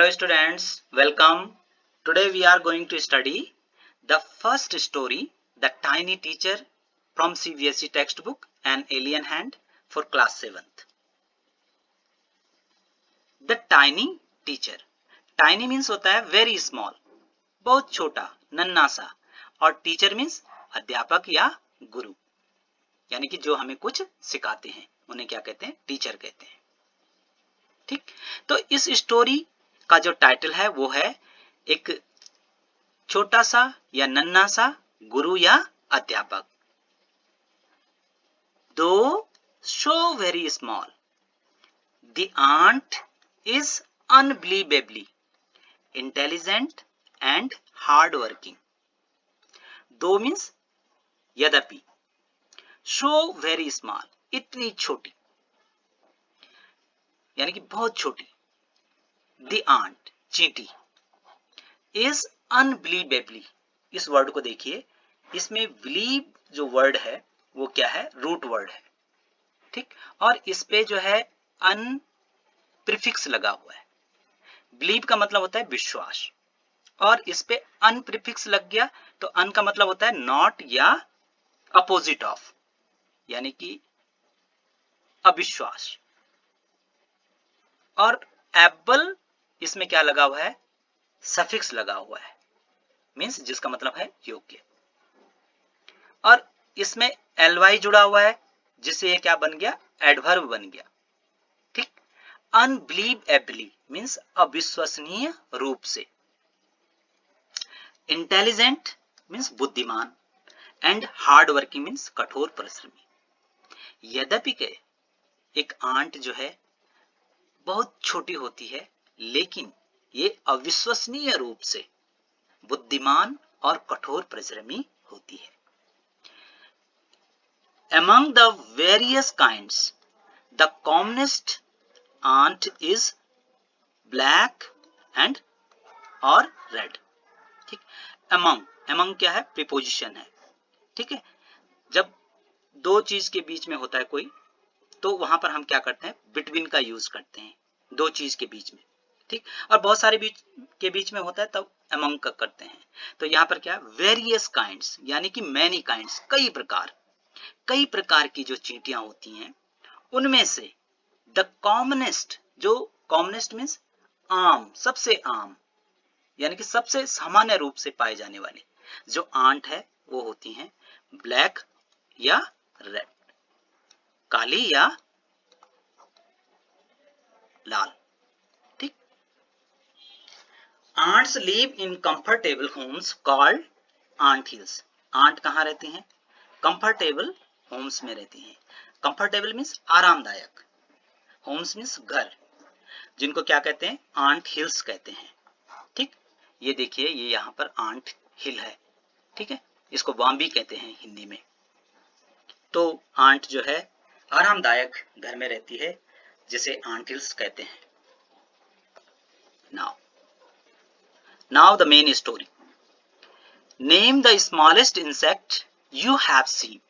Hello students, welcome. Today we are going to study the first story, The Tiny Teacher from CBSE textbook, An Alien Hand for class 7th. The Tiny Teacher. Tiny means होता है very small, बहुत छोटा, नन्हा सा, और teacher means अध्यापक या गुरु, यानी कि जो हमें कुछ सिखाते हैं उन्हें क्या कहते हैं? टीचर कहते हैं। ठीक, तो इस स्टोरी का जो टाइटल है वो है एक छोटा सा या नन्हा सा गुरु या अध्यापक। दो so very small, the aunt is unbelievably intelligent and hardworking. दो means यद्यपि, so very small इतनी छोटी, यानी कि बहुत छोटी। The aunt चींटी is unbelievably, इस वर्ड को देखिए, इसमें believe जो वर्ड है वो क्या है? रूट वर्ड है। ठीक, और इस पे जो है अन प्रीफिक्स लगा हुआ है। believe का मतलब होता है विश्वास, और इस पे अन प्रीफिक्स लग गया तो अन का मतलब होता है नॉट या अपोजिट ऑफ, यानी कि अविश्वास। और एबल इसमें क्या लगा हुआ है? सफिक्स लगा हुआ है, मीन्स जिसका मतलब है योग्य। और इसमें ly जुड़ा हुआ है, जिससे ये क्या बन गया? एडवर्ब बन गया। ठीक, अनबिलीवेबली मीन्स अविश्वसनीय रूप से। इंटेलिजेंट मीन्स बुद्धिमान, एंड हार्ड वर्किंग मीन्स कठोर परिश्रमी। यद्यपि के एक आंट जो है बहुत छोटी होती है, लेकिन ये अविश्वसनीय रूप से बुद्धिमान और कठोर परिश्रमी होती है। Among the various kinds, the commonest ant is black and or red. ठीक, among क्या है? प्रीपोजिशन है। ठीक है, जब दो चीज के बीच में होता है कोई, तो वहां पर हम क्या करते हैं? बिटवीन का यूज करते हैं, दो चीज के बीच में। ठीक, और बहुत सारे के बीच में होता है तब among का करते हैं। तो यहाँ पर क्या? वेरियस काइंड्स, यानी कि मैनी काइंड्स, कई प्रकार की जो चींटियां होती हैं, उनमें से द कॉमनेस्ट, जो कॉमनेस्ट मीन्स आम, सबसे आम, यानी कि सबसे सामान्य रूप से पाए जाने वाले जो आंट है वो होती हैं ब्लैक या रेड, काली या लाल। ठीक, ants live in comfortable homes called ant hills. Ant कहाँ रहती हैं? कंफर्टेबल होम्स में रहती हैं। कंफर्टेबल मीन्स आरामदायक, होम्स मीन्स घर, जिनको क्या कहते हैं? आंट हिल्स कहते हैं। ठीक, ये देखिए, ये यहाँ पर आंट हिल है। ठीक है, इसको वाम्बी कहते हैं हिंदी में। तो आंट जो है आरामदायक घर में रहती है, जिसे आंट हिल्स कहते हैं। Now the main story. Name the smallest insect you have seen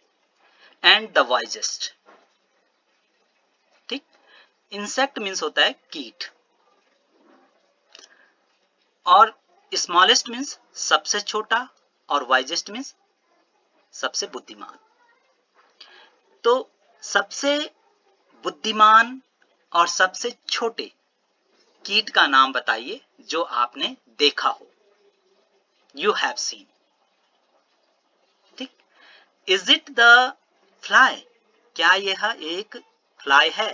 and the wisest. ठीक, इंसेक्ट मीन्स होता है कीट, और स्मॉलेस्ट मीन्स सबसे छोटा, और वाइजेस्ट मीन्स सबसे बुद्धिमान। तो सबसे बुद्धिमान और सबसे छोटे कीट का नाम बताइए जो आपने देखा हो। You have seen. Is it the fly? क्या यह एक फ्लाई है?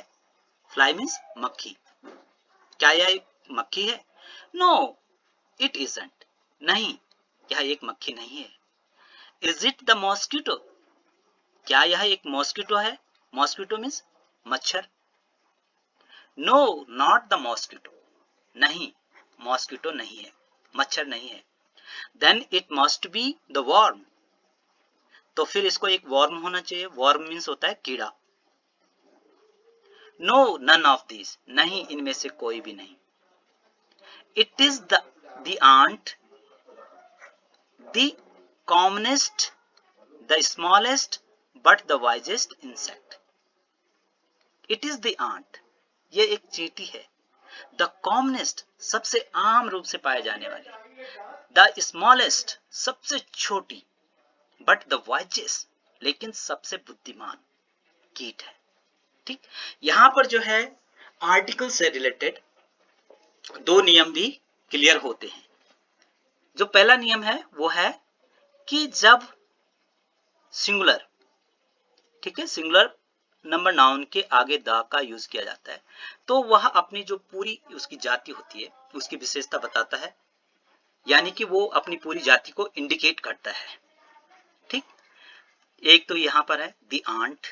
फ्लाई मीन्स मक्खी। क्या यह एक मक्खी है? No, it isn't. नहीं, यह एक मक्खी नहीं है। Is it the mosquito? क्या यह एक मॉस्किटो है? मॉस्किटो मीन्स मच्छर। No, not the mosquito. नहीं, मॉस्किटो नहीं है, मच्छर नहीं है। Then it must be the worm. तो फिर इसको एक वर्म होना चाहिए। वर्म मीन्स होता है कीड़ा। नो, नन ऑफ दिस, नहीं, इनमें से कोई भी नहीं। It is the ant, the commonest, the smallest but the wisest insect. It is the ant, ये एक चींटी है द कॉमनेस्ट सबसे आम रूप से पाए जाने वाले, द स्मॉलेस्ट सबसे छोटी, बट द वाइजेस्ट लेकिन सबसे बुद्धिमान कीट है। ठीक, यहां पर जो है आर्टिकल से रिलेटेड दो नियम भी क्लियर होते हैं। जो पहला नियम है वो है कि जब सिंगुलर, ठीक है, सिंगुलर नंबर नाउन के आगे द का यूज किया जाता है तो वह अपनी जो पूरी उसकी जाति होती है उसकी विशेषता बताता है, यानी कि वो अपनी पूरी जाति को इंडिकेट करता है। ठीक, एक तो यहां पर है द आंट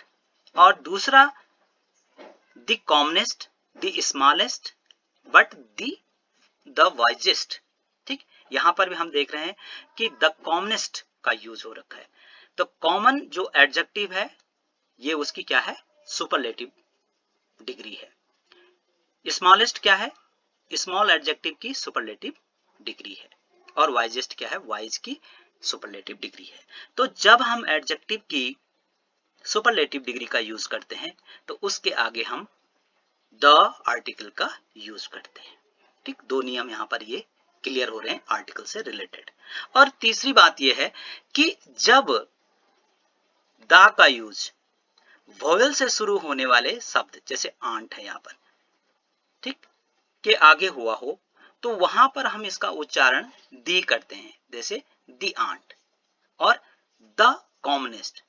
और दूसरा the commonest, the smallest, but the wisest. ठीक, यहां पर भी हम देख रहे हैं कि द कॉमनेस्ट का यूज हो रखा है। तो कॉमन जो एडजेक्टिव है ये उसकी क्या है, सुपरलेटिव डिग्री है। स्मॉलेस्ट क्या है, स्मॉल एडजेक्टिव की सुपरलेटिव डिग्री है। और वाइजेस्ट क्या है, वाइज की सुपरलेटिव डिग्री है। तो जब हम एडजेक्टिव की सुपरलेटिव डिग्री का यूज करते हैं तो उसके आगे हम द आर्टिकल का यूज करते हैं। ठीक, दो नियम यहां पर ये क्लियर हो रहे हैं आर्टिकल से रिलेटेड। और तीसरी बात यह है कि जब द का यूज वोवेल से शुरू होने वाले शब्द जैसे आंट है यहां पर, ठीक, के आगे हुआ हो तो वहां पर हम इसका उच्चारण दी करते हैं, जैसे दी आंट और द कॉमनेस्ट,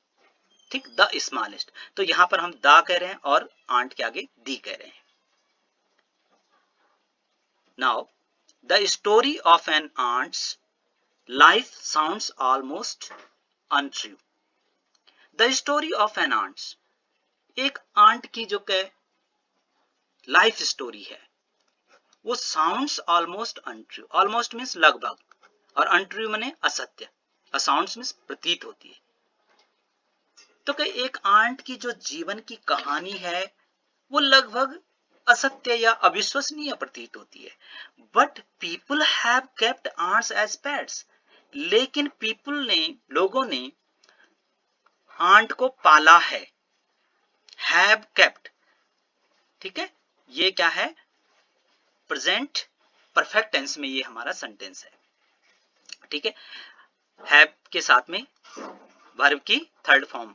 ठीक, द स्मॉलेस्ट। तो यहां पर हम द कह रहे हैं और आंट के आगे दी कह रहे हैं। Now the story of an ant's life sounds almost untrue. The story of an ant's, एक आंट की जो लाइफ स्टोरी है वो sounds almost untrue, almost means लगभग, और अनट्रू माने असत्य, साउंड्स मीन्स प्रतीत होती है। तो कई एक आंट की जो जीवन की कहानी है वो लगभग असत्य या अविश्वसनीय प्रतीत होती है। But people have kept ants as pets, लेकिन पीपल ने, लोगों ने आंट को पाला है। हैव केप्ट, ठीक है, ये क्या है, प्रेजेंट परफेक्ट टेंस में ये हमारा सेंटेंस है। ठीक है, हैव के साथ में वर्ब की third form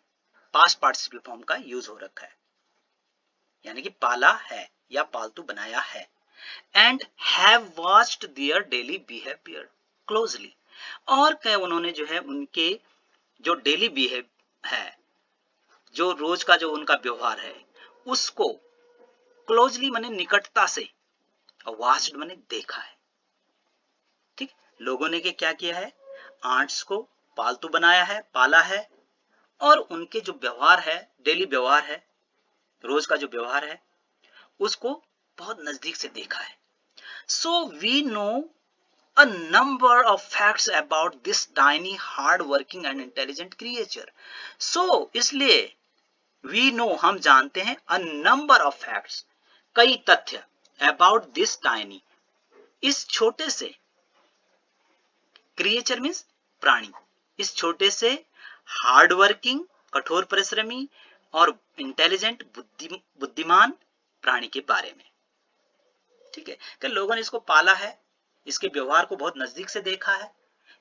past participle form का यूज हो रखा है, यानी कि पाला है या पालतू बनाया है। And have watched their daily behaviour closely, और क्या उन्होंने जो है उनके जो डेली बिहेव है, जो रोज का जो उनका व्यवहार है उसको क्लोजली माने निकटता से, और वॉच्ड माने देखा है। ठीक, लोगों ने क्या किया है, आंट्स को पालतू बनाया है, पाला है, और उनके जो व्यवहार है, डेली व्यवहार है, रोज का जो व्यवहार है उसको बहुत नजदीक से देखा है। So we know a number of facts about this tiny hard working and intelligent creature. So इसलिए we know हम जानते हैं a number of facts कई तथ्य about this tiny इस छोटे से, creature means प्राणी, इस छोटे से हार्ड वर्किंग कठोर परिश्रमी और इंटेलिजेंट बुद्धिमान प्राणी के बारे में। ठीक है, कि लोगों ने इसको पाला है, इसके व्यवहार को बहुत नजदीक से देखा है,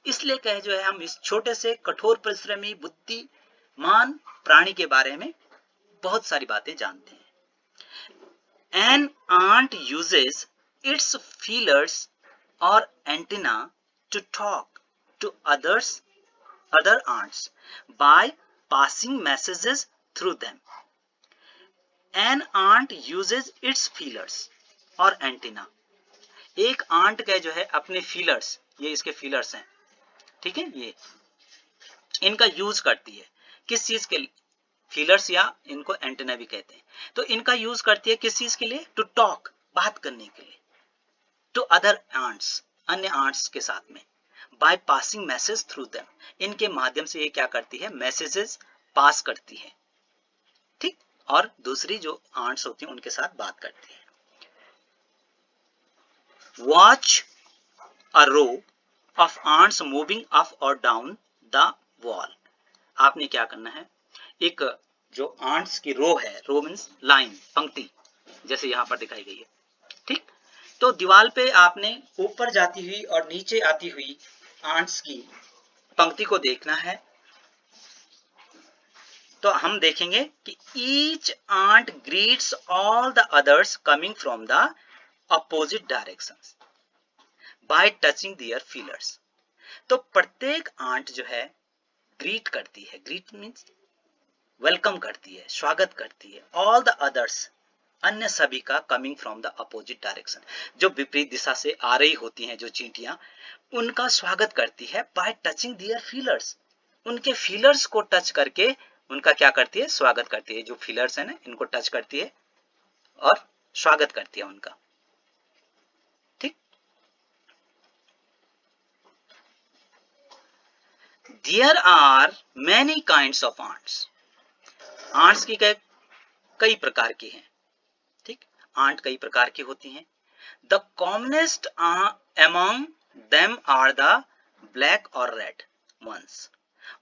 इसलिए कहे जो है हम इस छोटे से कठोर परिश्रमी बुद्धिमान प्राणी के बारे में बहुत सारी बातें जानते हैं। An ant uses its feelers और antenna to talk to other ants by passing messages through them. An ant uses its feelers और एंटीना, एक आंट का जो है अपने फीलर्स, ये इसके फीलर्स हैं, ठीक है, ये इनका यूज करती है किस चीज के लिए, फीलर्स या इनको एंटीना भी कहते हैं। तो इनका यूज करती है किस चीज के लिए, टू टॉक बात करने के लिए, टू अदर आंट्स अन्य आंट्स के साथ में, by passing message through them इनके माध्यम से ये क्या करती है, मैसेजेस पास करती है। ठीक, और दूसरी जो आंट्स होती हैं उनके साथ बात करती है। Watch a row of ants moving up और डाउन द वॉल, आपने क्या करना है, एक जो आंट्स की रो है, रो मीन्स लाइन, पंक्ति, जैसे यहां पर दिखाई गई है, ठीक, तो दीवार पे आपने ऊपर जाती हुई और नीचे आती हुई आंट्स की पंक्ति को देखना है। तो हम देखेंगे कि each ant greets all the others coming from the opposite directions by touching their feelers. तो प्रत्येक आंट जो है ग्रीट करती है, ग्रीट मीन्स वेलकम करती है, स्वागत करती है, ऑल द अदर्स अन्य सभी का coming from the opposite direction, जो विपरीत दिशा से आ रही होती हैं जो चींटियां, उनका स्वागत करती है बाय टचिंग देयर फीलर्स, उनके फीलर्स को टच करके उनका क्या करती है, स्वागत करती है। जो फीलर्स है ना, इनको टच करती है और स्वागत करती है उनका। ठीक, there are many kinds of ants. Ants की कई प्रकार की हैं। ठीक, आंट कई प्रकार की होती हैं। The commonest among them are the black और रेड ones।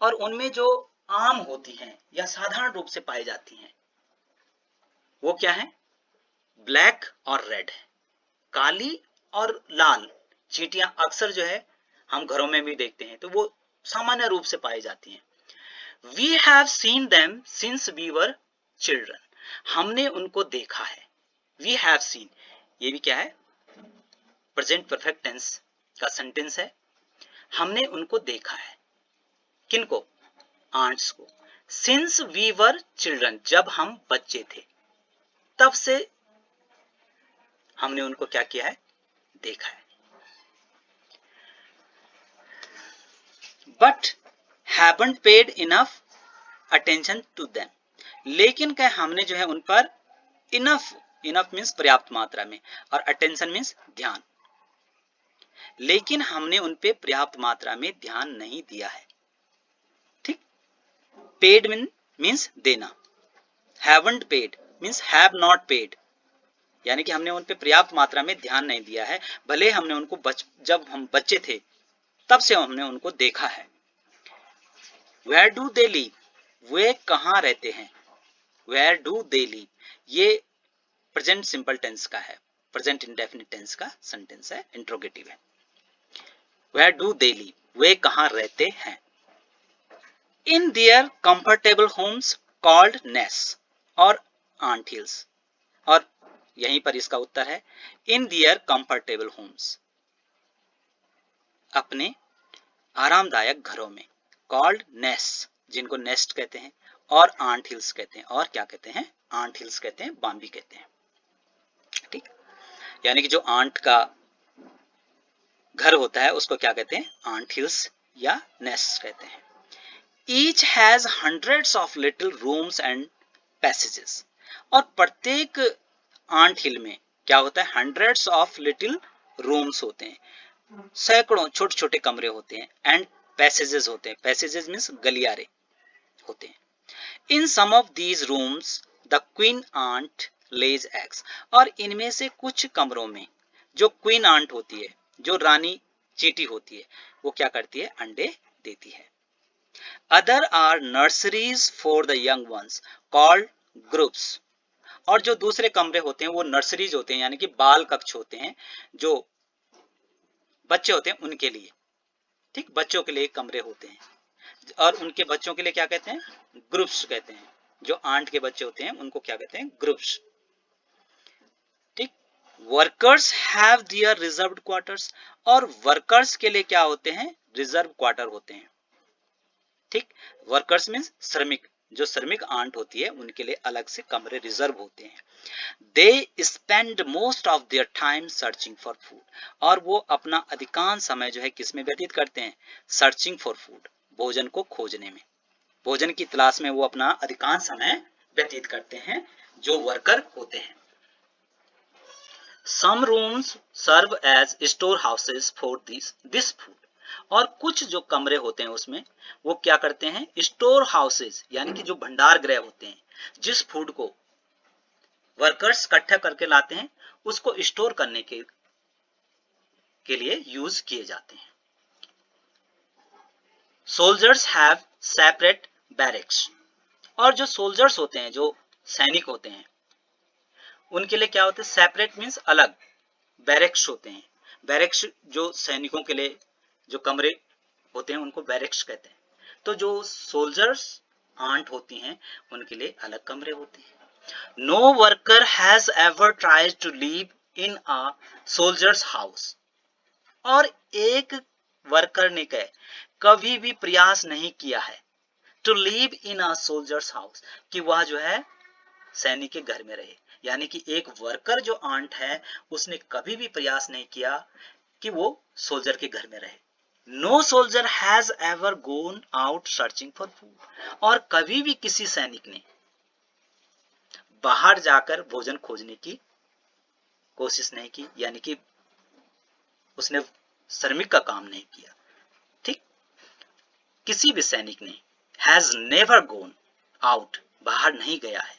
और उनमें जो आम होती हैं या साधारण रूप से पाई जाती हैं वो क्या है, ब्लैक और रेड है। काली और लाल चींटियां अक्सर जो है हम घरों में भी देखते हैं, तो वो सामान्य रूप से पाई जाती हैं। We have seen them since we were children। हमने उनको देखा है। We have seen, ये भी क्या है, प्रेजेंट परफेक्ट टेंस का सेंटेंस है। हमने उनको देखा है, किनको, आंट्स को। सिंस वी वर चिल्ड्रन, जब हम बच्चे थे तब से हमने उनको क्या किया है, देखा है। But haven't paid enough attention to them, लेकिन क्या हमने जो है उन पर इनफ, इनफ मीन्स पर्याप्त मात्रा में, और अटेंशन मीन्स ध्यान, लेकिन हमने उन पे पर्याप्त मात्रा में ध्यान नहीं दिया है। ठीक, पेड मीन्स देना, haven't paid means have not paid, यानी कि हमने उन पे पर्याप्त मात्रा में ध्यान नहीं दिया है, भले हमने उनको जब हम बच्चे थे तब से हमने उनको देखा है। वेयर डू दे लिव, वे कहाँ रहते हैं। वेयर डू दे लिव, ये प्रेजेंट सिंपल टेंस का है, प्रेजेंट इंडेफिनिट टेंस का सेंटेंस है, इंट्रोगेटिव है। वेयर डू दे लिव, वे कहाँ रहते हैं। In their comfortable homes called nest or ant hills, और यहीं पर इसका उत्तर है इन देयर कंफर्टेबल होम्स, अपने आरामदायक घरों में, कॉल्ड नेस्ट जिनको नेस्ट कहते हैं, और आंट हिल्स कहते हैं, और क्या कहते हैं, आंट हिल्स कहते हैं, बाम्बी कहते हैं। ठीक, यानी कि जो आंट का घर होता है उसको क्या कहते हैं, आंट हिल्स या नेस्ट कहते हैं। Each has hundreds of little rooms and passages, और प्रत्येक आंट हिल में क्या होता है, हंड्रेड्स ऑफ लिटिल रूम्स होते हैं, सैकड़ों छोटे छोटे कमरे होते हैं, एंड पैसेजेस होते हैं, पैसेजेस मीन्स गलियारे होते हैं। In some of these rooms the queen ant lays eggs, और इनमें से कुछ कमरों में जो क्वीन आंट होती है, जो रानी चींटी होती है, वो क्या करती है, अंडे देती है। Other are nurseries for the young ones called grubs, और जो दूसरे कमरे होते हैं वो नर्सरीज होते हैं, यानी कि बाल कक्ष होते हैं, जो बच्चे होते हैं उनके लिए। ठीक, बच्चों के लिए कमरे होते हैं, और उनके बच्चों के लिए क्या कहते हैं, ग्रुप्स कहते हैं। जो आंट के बच्चे होते हैं उनको क्या कहते हैं, ग्रुप्स। ठीक, workers have their reserved quarters, और वर्कर्स के लिए क्या होते हैं, रिजर्व क्वार्टर होते हैं। ठीक, वर्कर्स मीन्स श्रमिक, जो श्रमिक आंट होती है उनके लिए अलग से कमरे रिजर्व होते हैं। They spend most of their time searching for food, और वो अपना अधिकांश समय जो है किसमें व्यतीत करते हैं, सर्चिंग फॉर फूड, भोजन को खोजने में, भोजन की तलाश में वो अपना अधिकांश समय व्यतीत करते हैं, जो वर्कर होते हैं। Some rooms serve as storehouses for this food, और कुछ जो कमरे होते हैं उसमें वो क्या करते हैं, स्टोर हाउसेस, यानी कि जो भंडार गृह होते हैं, जिस फूड को वर्कर्स इकट्ठा करके लाते हैं उसको स्टोर करने के लिए यूज किए जाते हैं। सोल्जर्स हैव सेपरेट बैरक्स, और जो सोल्जर्स होते हैं, जो सैनिक होते हैं, उनके लिए क्या होते हैं, सेपरेट मीन्स अलग, बैरेक्स होते हैं। बैरेक्स जो सैनिकों के लिए जो कमरे होते हैं उनको बैरेक्स कहते हैं। तो जो सोल्जर्स आंट होती हैं उनके लिए अलग कमरे होते हैं। No worker has ever tried to live in a soldier's house. और एक वर्कर ने कभी भी प्रयास नहीं किया है to live in a soldier's house, कि वह जो है सैनिक के घर में रहे। यानी कि एक वर्कर जो आंट है उसने कभी भी प्रयास नहीं किया कि वो सोल्जर के घर में रहे। No soldier has ever gone out searching for food. और कभी भी किसी सैनिक ने बाहर जाकर भोजन खोजने की कोशिश नहीं की, यानी कि उसने श्रमिक का काम नहीं किया। ठीक, किसी भी सैनिक ने हैज नेवर गोन आउट, बाहर नहीं गया है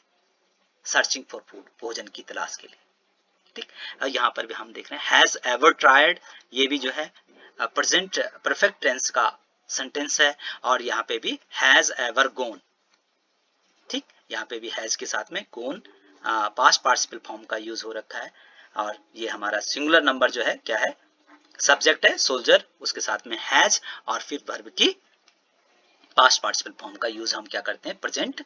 सर्चिंग फॉर फूड, भोजन की तलाश के लिए। ठीक, यहां पर भी हम देख रहे हैं हैज एवर ट्राइड, ये भी जो है प्रेजेंट परफेक्ट टेंस का सेंटेंस है, और यहाँ पे भी हैज एवर गोन। ठीक, यहाँ पे भी हैज के साथ में गोन पास्ट पार्टिसिपल फॉर्म का यूज हो रखा है, और ये हमारा सिंगुलर नंबर जो है क्या है, सब्जेक्ट है सोल्जर, उसके साथ में हैज, और फिर वर्ब की पास्ट पार्टिसिपल फॉर्म का यूज हम क्या करते हैं, प्रेजेंट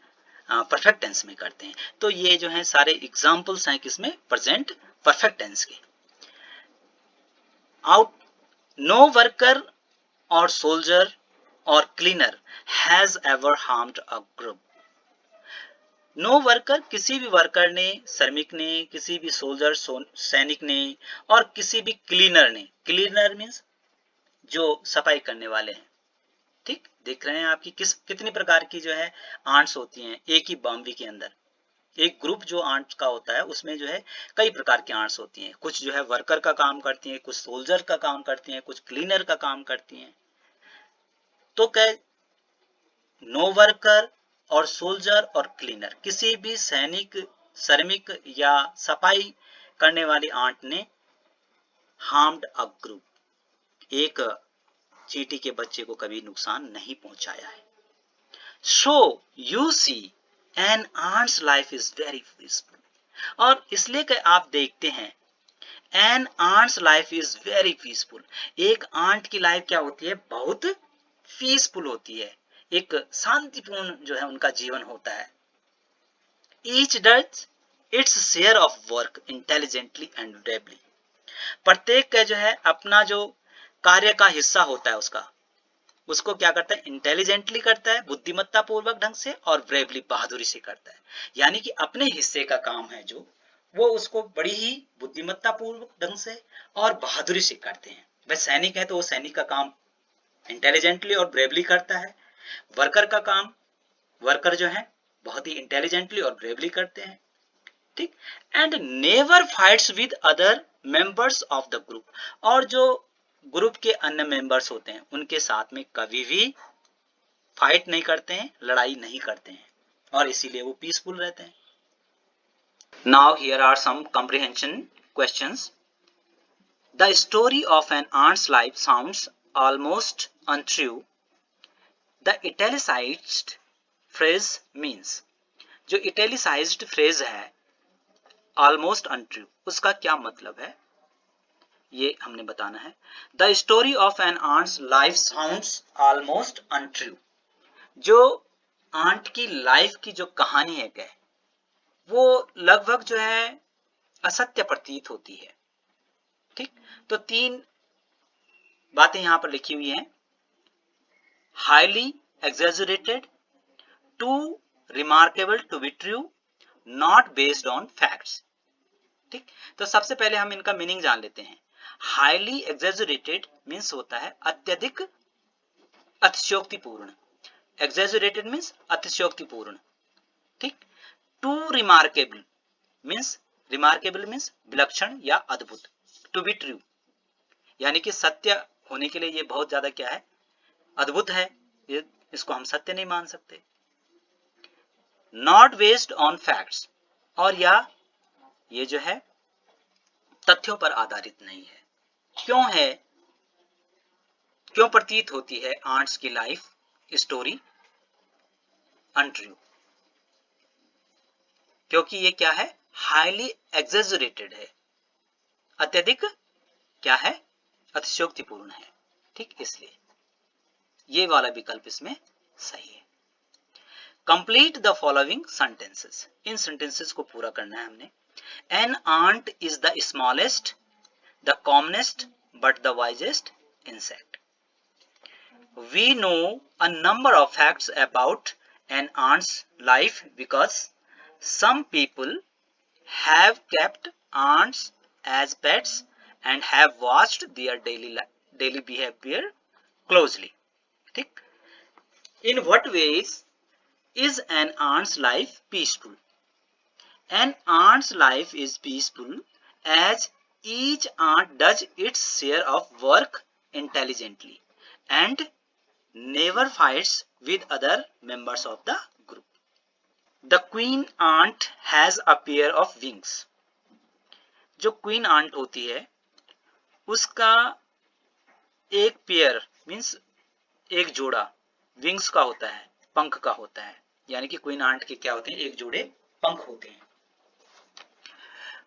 परफेक्ट टेंस में करते हैं। तो ये जो है सारे एग्जांपल्स हैं किसमें, प्रेजेंट परफेक्ट टेंस के। Out, no worker or soldier or cleaner has ever harmed a grub. No worker, किसी भी वर्कर ने, श्रमिक ने, किसी भी सोल्जर सैनिक ने, और किसी भी क्लीनर ने, क्लीनर मीन्स जो सफाई करने वाले हैं। ठीक, देख रहे हैं आपकी कितनी प्रकार की जो है आंट्स होती हैं एक ही बाउंड्री के अंदर। एक ग्रुप जो आंट्स का होता है उसमें जो है कई प्रकार की आंट्स होती हैं, कुछ जो है वर्कर का काम करती हैं, कुछ सोल्जर का काम करती हैं, कुछ क्लीनर का काम करती हैं। तो कह no worker or soldier or cleaner, किसी भी सैनिक, श्रमिक या सफाई करने वाली आंट ने हार्म्ड अ ग्रुप, एक चींटी के बच्चे को कभी नुकसान नहीं पहुंचाया है। So you see an ant's life is very peaceful. और इसलिए कि आप देखते हैं an ant's life is very peaceful, एक आंट की लाइफ क्या होती है, बहुत पीसफुल होती है, एक शांतिपूर्ण जो है उनका जीवन होता है। Each does its share of work intelligently and bravely. प्रत्येक का जो है अपना जो कार्य का हिस्सा होता है उसको क्या करता है, इंटेलिजेंटली करता है, बुद्धिमत्ता पूर्वक ढंग से, और ब्रेवली बहादुरी से करता है। यानी कि अपने हिस्से का काम है जो, वो उसको बड़ी ही बुद्धिमत्ता पूर्वक ढंग से और बहादुरी से करते हैं। वह सैनिक है तो वो सैनिक का काम इंटेलिजेंटली और ब्रेवली करता है। वर्कर का काम, वर्कर जो है बहुत ही इंटेलिजेंटली और ब्रेवली करते हैं। ठीक, and never fights with other members of the group. और जो ग्रुप के अन्य मेंबर्स होते हैं उनके साथ में कभी भी फाइट नहीं करते हैं, लड़ाई नहीं करते हैं, और इसीलिए वो पीसफुल रहते हैं। Now here are some comprehension questions. The story of an ant's life sounds almost untrue. The italicised phrase means. जो इटैलिसाइज्ड फ्रेज है ऑलमोस्ट अनट्रू, उसका क्या मतलब है ये हमने बताना है। The story of an ant's life sounds almost untrue. जो आंट की लाइफ की जो कहानी है क्या, वो लगभग जो है असत्य प्रतीत होती है। ठीक, तो तीन बातें यहां पर लिखी हुई हैं, highly exaggerated, too remarkable to be true, not based on facts. ठीक, तो सबसे पहले हम इनका मीनिंग जान लेते हैं। हाईली एग्जेजरेटेड मीन्स होता है अत्यधिक अतिशयोक्तिपूर्ण, एग्जेजरेटेड मीन्स अतिशयोक्तिपूर्ण। ठीक, too remarkable means, remarkable means विलक्षण या अद्भुत, टू बी ट्रू यानी कि सत्य होने के लिए ये बहुत ज्यादा क्या है, अद्भुत है, ये इसको हम सत्य नहीं मान सकते। नॉट बेस्ड ऑन फैक्ट्स, और या ये जो है तथ्यों पर आधारित नहीं है। क्यों है, क्यों प्रतीत होती है आंट्स की लाइफ स्टोरी अनट्रू, क्योंकि ये क्या है, हाईली एग्जेजरेटेड है, अत्यधिक क्या है, अतिशयोक्तिपूर्ण है। ठीक, इसलिए ये वाला विकल्प इसमें सही है। कंप्लीट द फॉलोइंग सेंटेंसेस, इन सेंटेंसेस को पूरा करना है हमने। An ant is the smallest, the commonest but the wisest insect. We know a number of facts about an ant's life because some people have kept ants as pets and have watched their daily behavior closely. ठीक? In what ways is an ant's life peaceful? An ant's life is peaceful as each ant does its share of work intelligently and never fights with other members of the group. The queen ant has a pair of wings. जो queen aunt होती है उसका एक pair means एक जोड़ा wings का होता है, पंख का होता है। यानी कि क्वीन आंट के क्या होते हैं, एक जोड़े पंख होते हैं।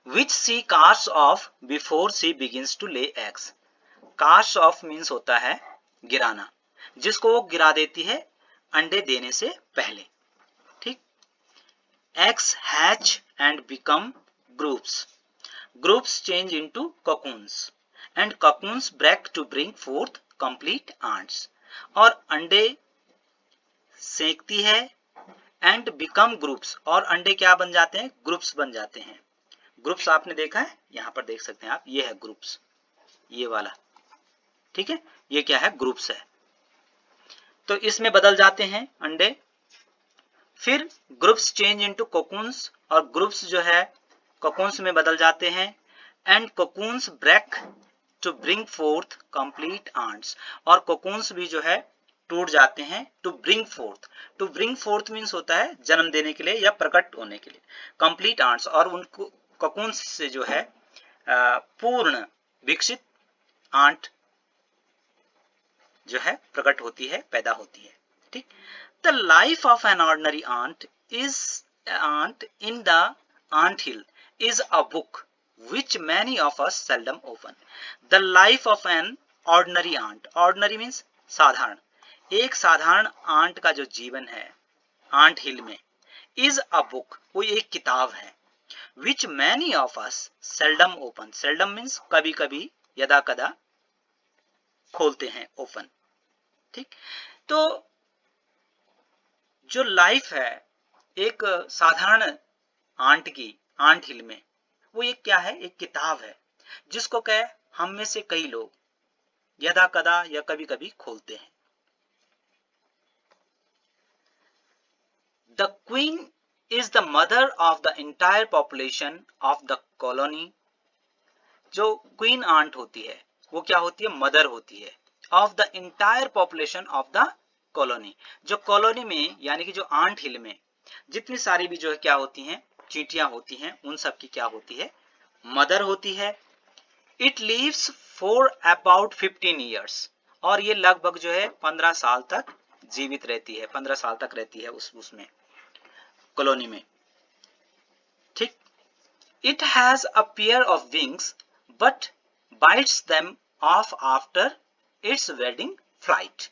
Which she casts off before she begins to lay eggs. Cast off means होता है गिराना, जिसको वो गिरा देती है अंडे देने से पहले। ठीक, eggs hatch and become groups. Groups change into cocoons and cocoons break to bring forth complete ants. और अंडे सेकती है and become groups, और अंडे क्या बन जाते हैं, ग्रुप्स बन जाते हैं। ग्रुप्स आपने देखा है, यहां पर देख सकते हैं आप, ये है ग्रुप्स, ये वाला। ठीक है, ये क्या है, ग्रुप्स है। तो इसमें बदल जाते हैं अंडे, फिर ग्रुप्स चेंज इनटू कोकून्स, और ग्रुप्स जो है कोकून्स में बदल जाते हैं। And cocoons break to bring forth complete ants, और कोकून्स भी जो है टूट जाते हैं। To bring forth, to bring forth means होता है जन्म देने के लिए या प्रकट होने के लिए। कंप्लीट आंट्स, और उनको कोकून्स से जो है पूर्ण विकसित आंट जो है प्रकट होती है, पैदा होती है। ठीक, the life of an ordinary ant in the ant hill is a book which many of us seldom open. The life of an ordinary ant, ordinary means साधारण, एक साधारण आंट का जो जीवन है आंट हिल में, इज अ बुक, वो एक किताब है। विच many of us seldom open, seldom means कभी कभी, यदा कदा खोलते हैं, ओपन। ठीक, तो जो लाइफ है एक साधारण आंट की आंट हिल में, वो एक क्या है, एक किताब है, जिसको कहे हम में से कई लोग यदा कदा या कभी कभी खोलते हैं। The queen is the mother of the entire population of the colony. जो क्वीन आंट होती है वो क्या होती है, मदर होती है of the entire population of the colony. जो कॉलोनी में यानी कि जो आंट हिल में जितनी सारी भी जो है क्या होती हैं, चींटियां होती हैं, उन सब की क्या होती है, मदर होती है। It lives for about 15 years, और ये लगभग जो है 15 साल तक जीवित रहती है, 15 साल तक रहती है उसमें कॉलोनी में। ठीक, it has a pair of wings but bytes them of after it's wedding flight.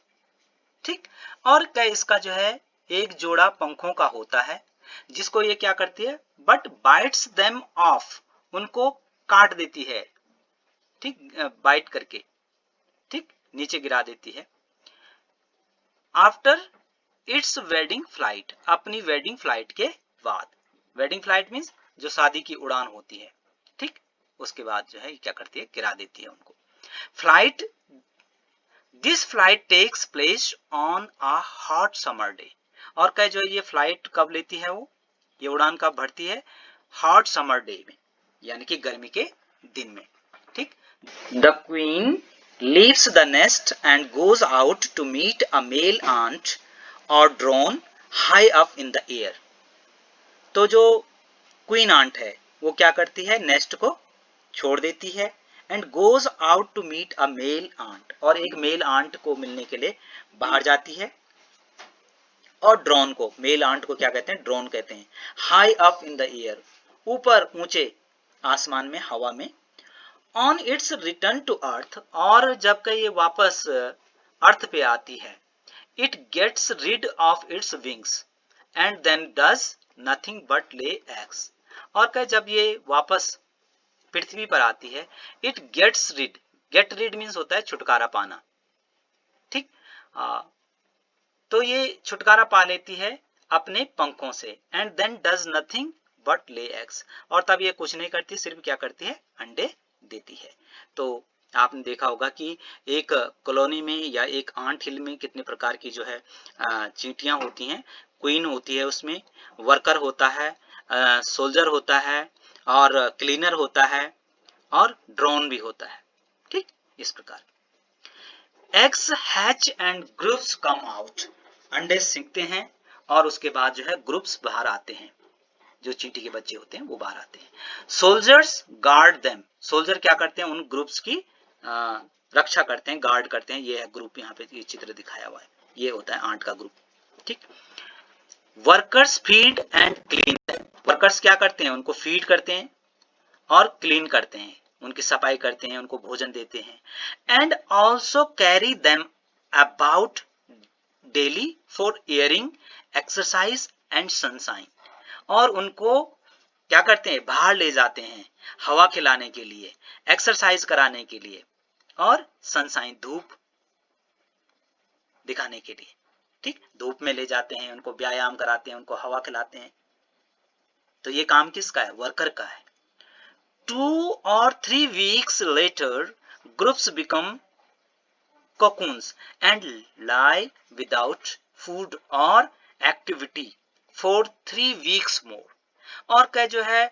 ठीक, और क्या इसका जो है एक जोड़ा पंखों का होता है, जिसको ये क्या करती है, बट बाइट्स देम ऑफ, उनको काट देती है। ठीक, बाइट करके, ठीक, नीचे गिरा देती है। आफ्टर इट्स वेडिंग फ्लाइट, अपनी वेडिंग फ्लाइट के बाद, वेडिंग फ्लाइट मीन्स जो शादी की उड़ान होती है। ठीक, उसके बाद जो है क्या करती है, गिरा देती है उनको। Flight, this flight takes place on a hot summer day, और क्या जो ये फ्लाइट कब लेती है, वो ये उड़ान कब भरती है, हॉट समर डे में, यानी कि गर्मी के दिन में। ठीक, the queen leaves the nest and goes out to meet a male ant or drone high up in the air. तो जो क्वीन आंट है वो क्या करती है, नेस्ट को छोड़ देती है and goes out to meet a male ant, और एक मेल आंट को मिलने के लिए बाहर जाती है। और ड्रोन को, मेल आंट को क्या कहते हैं, ड्रोन कहते हैं। High up in the air, ऊपर ऊंचे आसमान में, हवा में। On its return to earth, और जब का ये वापस अर्थ पे आती है, it gets rid of its wings and then does nothing but lay eggs. और क्या, जब ये वापस पृथ्वी पर आती है, it gets rid, get rid means होता है छुटकारा पाना, ठीक। तो ये छुटकारा पा लेती है अपने पंखों से, and then does nothing but lay eggs, और तब ये कुछ नहीं करती, सिर्फ क्या करती है, अंडे देती है। तो आपने देखा होगा कि एक कॉलोनी में या एक आंट हिल में कितने प्रकार की जो है चींटियां होती हैं। क्वीन होती है, उसमें वर्कर होता है, सोल्जर होता है, और क्लीनर होता है, और ड्रोन भी होता है, ठीक। इस प्रकार eggs hatch and groups come out, अंडे सीखते हैं और उसके बाद जो है ग्रुप्स बाहर आते हैं, जो चींटी के बच्चे होते हैं वो बाहर आते हैं। सोल्जर्स गार्ड देम, सोल्जर क्या करते हैं, उन ग्रुप्स की रक्षा करते हैं, गार्ड करते हैं। ये है ग्रुप, यहाँ पे ये चित्र दिखाया हुआ है, ये होता है आंट का ग्रुप, ठीक। Workers feed and clean, workers क्या करते हैं, उनको फीड करते हैं और क्लीन करते हैं, उनकी सफाई करते हैं, उनको भोजन देते हैं। And also carry them about daily for airing, exercise and sunshine, और उनको क्या करते हैं, बाहर ले जाते हैं हवा खिलाने के लिए, एक्सरसाइज कराने के लिए, और सनशाइन धूप दिखाने के लिए, ठीक। धूप में ले जाते हैं, उनको व्यायाम कराते हैं, उनको हवा खिलाते हैं। तो ये काम किसका है, वर्कर का है। 2 or 3 weeks later, groups become cocoons and lie without food or activity for 3 weeks more. और क्या जो है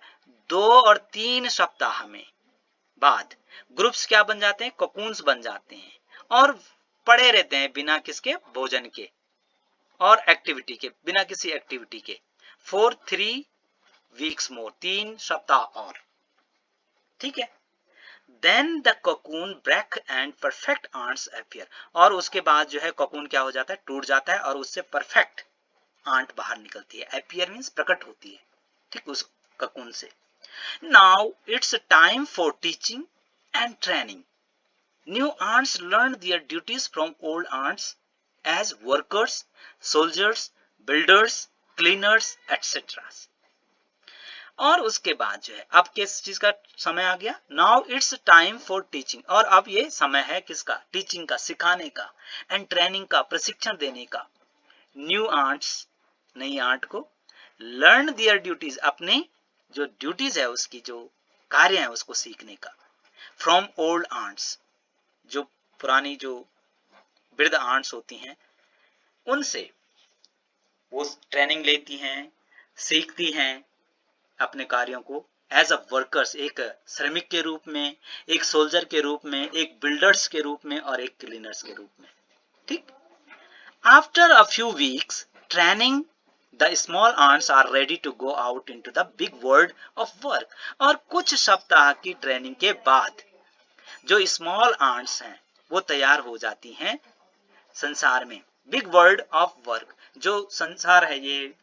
2 और 3 सप्ताह में बाद ग्रुप्स क्या बन जाते हैं, कोकून्स बन जाते हैं, और पड़े रहते हैं बिना किसके, भोजन के और एक्टिविटी के, बिना किसी एक्टिविटी के, फॉर 3 weeks more, 3 सप्ताह और, ठीक है। Then the cocoon break and perfect ants appear, और उसके बाद जो है cocoon क्या हो जाता है, टूट जाता है, और उससे परफेक्ट आंट बाहर निकलती है। appear means प्रकट होती है, ठीक, उस cocoon से। Now it's time for teaching and training. New ants learn their duties from old ants as workers, soldiers, builders, cleaners, etc. और उसके बाद जो है अब किस चीज का समय आ गया, now it's time for teaching, और अब ये समय है किसका, टीचिंग का, सिखाने का, एंड ट्रेनिंग का, प्रशिक्षण देने का। न्यू आर्ट्स, नई आर्ट को, लर्न दियर ड्यूटीज, अपने जो ड्यूटीज है उसकी जो कार्य है उसको सीखने का, फ्रॉम ओल्ड आर्ट्स, जो पुरानी जो वृद्ध आर्ट्स होती हैं उनसे वो ट्रेनिंग लेती हैं, सीखती हैं अपने कार्यों को, एज अ वर्कर्स, एक श्रमिक के रूप में, एक सोल्जर के रूप में, एक बिल्डर्स के रूप में, और एक क्लीनर्स के रूप में, ठीक। After a few weeks training, the small ants are ready to go out into the big world of work, और कुछ सप्ताह की ट्रेनिंग के बाद जो स्मॉल आंट्स हैं वो तैयार हो जाती हैं संसार में, बिग वर्ल्ड ऑफ वर्क, जो संसार है ये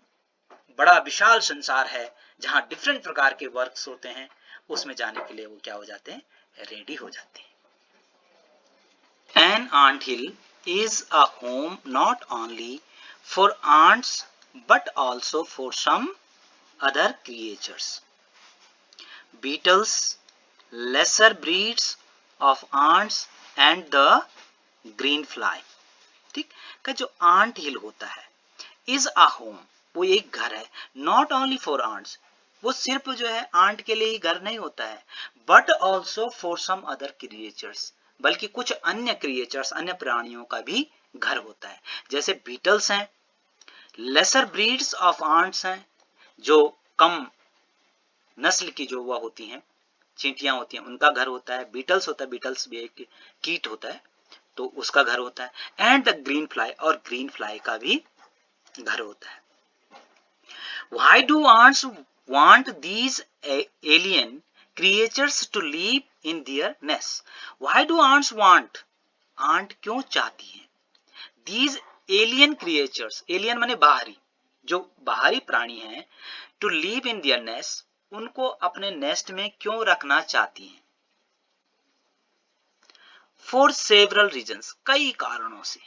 बड़ा विशाल संसार है जहां डिफरेंट प्रकार के वर्क्स होते हैं, उसमें जाने के लिए वो क्या हो जाते हैं, रेडी हो जाते हैं। An ant hill is a home not only for ants but also for some other creatures, beetles, lesser breeds of ants and the green fly, ठीक। का जो आंट हिल होता है, इज अ होम, वो एक घर है, नॉट ओनली फॉर आंट्स, वो सिर्फ जो है आंट के लिए ही घर नहीं होता है, but also for some other creatures, बल्कि कुछ अन्य क्रिएचर्स, अन्य प्राणियों का भी घर होता है। जैसे बीटल्स हैं, लेसर ब्रीड्स ऑफ आंट्स हैं, जो कम नस्ल की जो वह होती हैं, चींटियां होती हैं, उनका घर होता है। बीटल्स होता है, बीटल्स भी एक कीट होता है, तो उसका घर होता है। एंड द ग्रीन फ्लाई, और ग्रीन फ्लाई का भी घर होता है। Why do ants want these alien creatures to live in their nests? Why do ants want? Ant क्यों चाहती हैं? These alien creatures, alien माने बाहरी, जो बाहरी प्राणी हैं, to live in their nests, उनको अपने नेस्ट में क्यों रखना चाहती हैं? फॉर सेवरल रीजंस, कई कारणों से।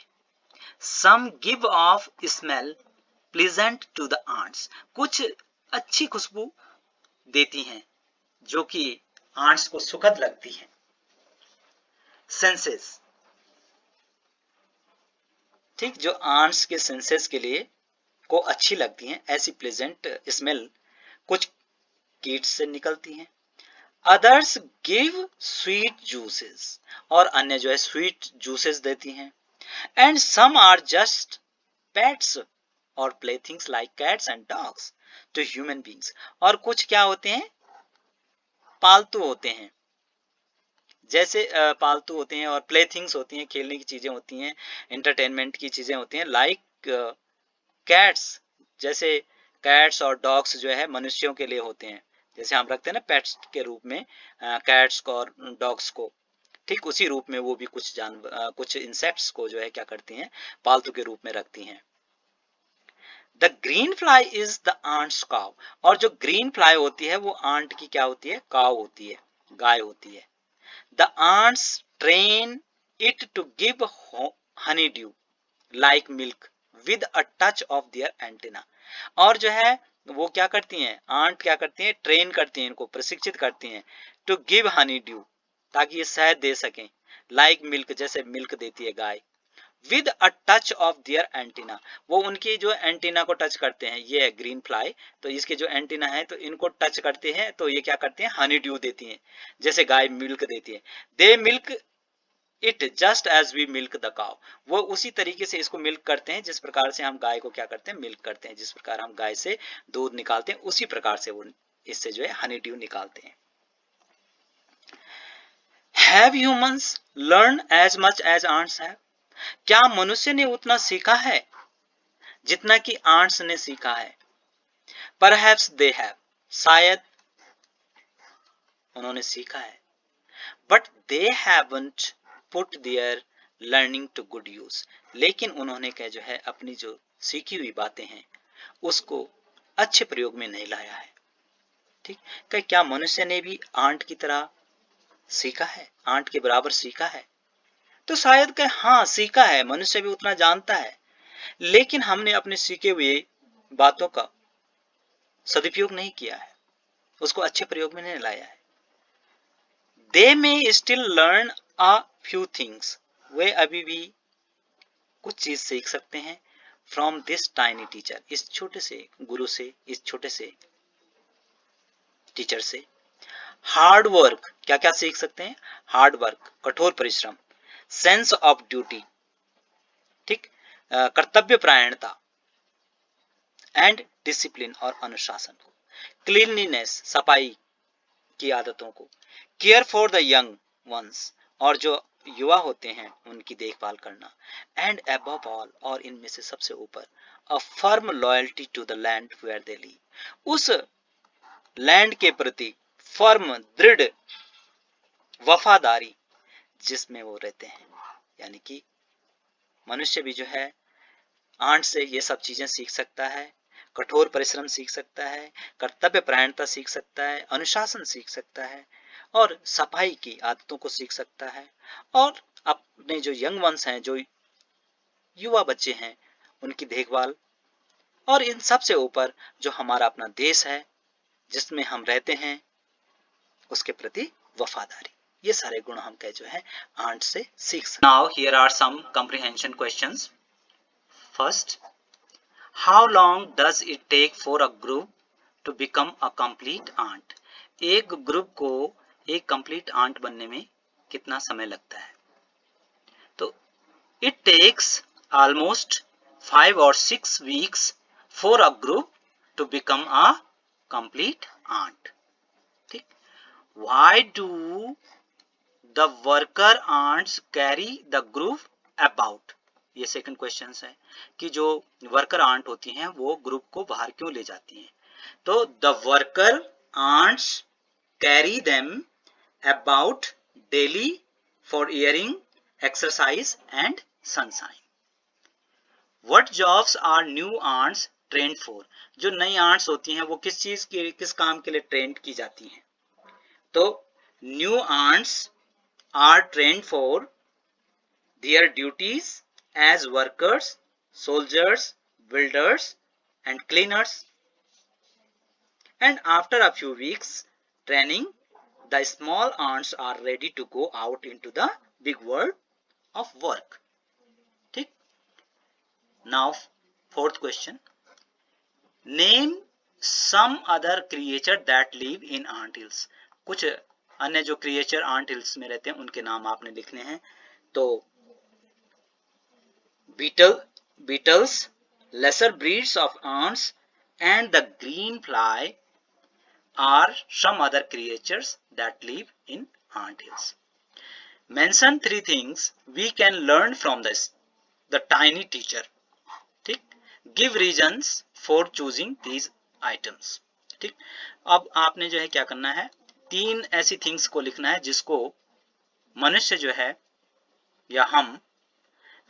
Some give off smell pleasant to the ants, कुछ अच्छी खुशबू देती हैं जो कि आंट्स को सुखद लगती है। सेंसेस, ठीक, जो आंट्स के सेंसेस के लिए को अच्छी लगती हैं, ऐसी प्लेजेंट स्मेल कुछ कीट्स से निकलती हैं। अदर्स गिव स्वीट जूसेस, और अन्य जो है स्वीट जूसेस देती हैं। And some are just pets और playthings like cats and dogs to human beings, और कुछ क्या होते हैं, पालतू होते हैं, जैसे पालतू होते हैं, और प्लेथिंग्स होती हैं, खेलने की चीजें होती हैं, एंटरटेनमेंट की चीजें होती हैं, लाइक कैट्स, जैसे कैट्स और डॉग्स जो है मनुष्यों के लिए होते हैं, जैसे हम रखते हैं ना पेट्स के रूप में कैट्स को और डॉग्स को, ठीक उसी रूप में वो भी कुछ जानवर कुछ इंसेक्ट्स को जो है क्या करती हैं, पालतू के रूप में रखती हैं। The green fly is the ant's cow, और जो ग्रीन फ्लाई होती है वो आंट की क्या होती है, काव होती है, गाय होती है। The ants train it to give honey dew like milk with a touch of their antennae, और जो है वो क्या करती हैं, आंट क्या करती हैं, ट्रेन करती हैं, इनको प्रशिक्षित करती हैं, टू गिव हनी ड्यू, ताकि ये शहद दे सकें, लाइक मिल्क, जैसे मिल्क देती है गाय, with a touch of their antenna, वो उनकी जो एंटीना को टच करते हैं, ये है ग्रीन फ्लाई, तो इसके जो एंटीना है तो इनको टच करते हैं, तो ये क्या करते हैं, हनी ड्यू देती हैं, जैसे गाय मिल्क देती है। They milk it just as we milk the cow, वो उसी तरीके से इसको मिल्क करते हैं जिस प्रकार से हम गाय को क्या करते हैं, मिल्क करते हैं, जिस प्रकार हम गाय से दूध निकालते हैं उसी प्रकार से वो इससे जो है हनी ड्यू निकालते हैं। Have humans learn as much as ants have, क्या मनुष्य ने उतना सीखा है जितना कि आंट्स ने सीखा है? परहैप्स दे हैव, शायद उन्होंने सीखा है, but they haven't put their learning to good use, लेकिन उन्होंने क्या जो है अपनी जो सीखी हुई बातें हैं उसको अच्छे प्रयोग में नहीं लाया है। ठीक, क्या मनुष्य ने भी आंट की तरह सीखा है, आंट के बराबर सीखा है? तो शायद कहे हाँ सीखा है, मनुष्य भी उतना जानता है, लेकिन हमने अपने सीखे हुए बातों का सदुपयोग नहीं किया है, उसको अच्छे प्रयोग में नहीं लाया है। They may still learn a few things, वे अभी भी कुछ चीज सीख सकते हैं, फ्रॉम दिस टाइनी टीचर, इस छोटे से गुरु से, इस छोटे से टीचर से। हार्ड वर्क, क्या क्या सीख सकते हैं, हार्ड वर्क, कठोर परिश्रम, सेंस ऑफ ड्यूटी, ठीक, कर्तव्य परायणता, एंड डिसिप्लिन और अनुशासन को, क्लीनलीनेस, सफाई की आदतों को, care for the young once, और जो युवा होते हैं उनकी देखभाल करना, एंड अबव ऑल, और इनमें से सबसे ऊपर, a firm loyalty to the land where they live, उस लैंड के प्रति फर्म, दृढ़ वफादारी जिसमें वो रहते हैं। यानी कि मनुष्य भी जो है आंट से ये सब चीजें सीख सकता है, कठोर परिश्रम सीख सकता है, कर्तव्य परायणता सीख सकता है, अनुशासन सीख सकता है, और सफाई की आदतों को सीख सकता है, और अपने जो यंग वंस हैं, जो युवा बच्चे हैं, उनकी देखभाल, और इन सब से ऊपर जो हमारा अपना देश है जिसमें हम रहते हैं उसके प्रति वफादारी, ये सारे गुण हम कह जो है आंट से सीख सकते हैं। Now here are some comprehension questions. First, how long does it take for a grub to become a complete ant, एक ग्रुप को एक कंप्लीट आंट बनने में कितना समय लगता है? तो it takes almost 5 or 6 weeks for a group to become a complete aunt. ठीक, why do the worker ants carry the group about, ये सेकंड क्वेश्चन है कि जो वर्कर आंट होती हैं वो ग्रुप को बाहर क्यों ले जाती हैं? तो the worker ants carry them about daily for airing, exercise and sunshine. What jobs are new ants trained for, जो नई आंट्स होती हैं वो किस चीज के, किस काम के लिए ट्रेंड की जाती हैं? तो new ants are trained for their duties as workers, soldiers, builders, and cleaners. And after a few weeks training, the small ants are ready to go out into the big world of work. ठीक? Now, fourth question. Name some other creature that live in ant hills. कुछ अन्य जो creature aunt hills में रहते हैं उनके नाम आपने लिखने हैं. तो beetles, lesser breeds of ants, and the green fly are some other creatures that live in ant hills. Mention 3 things we can learn from the tiny teacher. ठीक? Give reasons for choosing these items. ठीक? अब आपने जो है क्या करना है, 3 ऐसी थिंग्स को लिखना है जिसको मनुष्य जो है या हम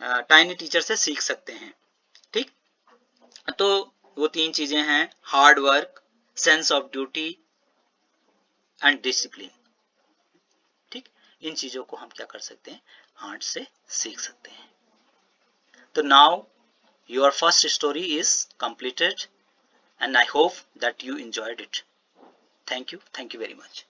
टाइनी टीचर से सीख सकते हैं. ठीक? तो वो 3 चीजें हैं, hard work, sense of duty and discipline. ठीक? इन चीजों को हम क्या कर सकते हैं, आंट से सीख सकते हैं. तो now your first story is completed and I hope that you enjoyed it. Thank you very much.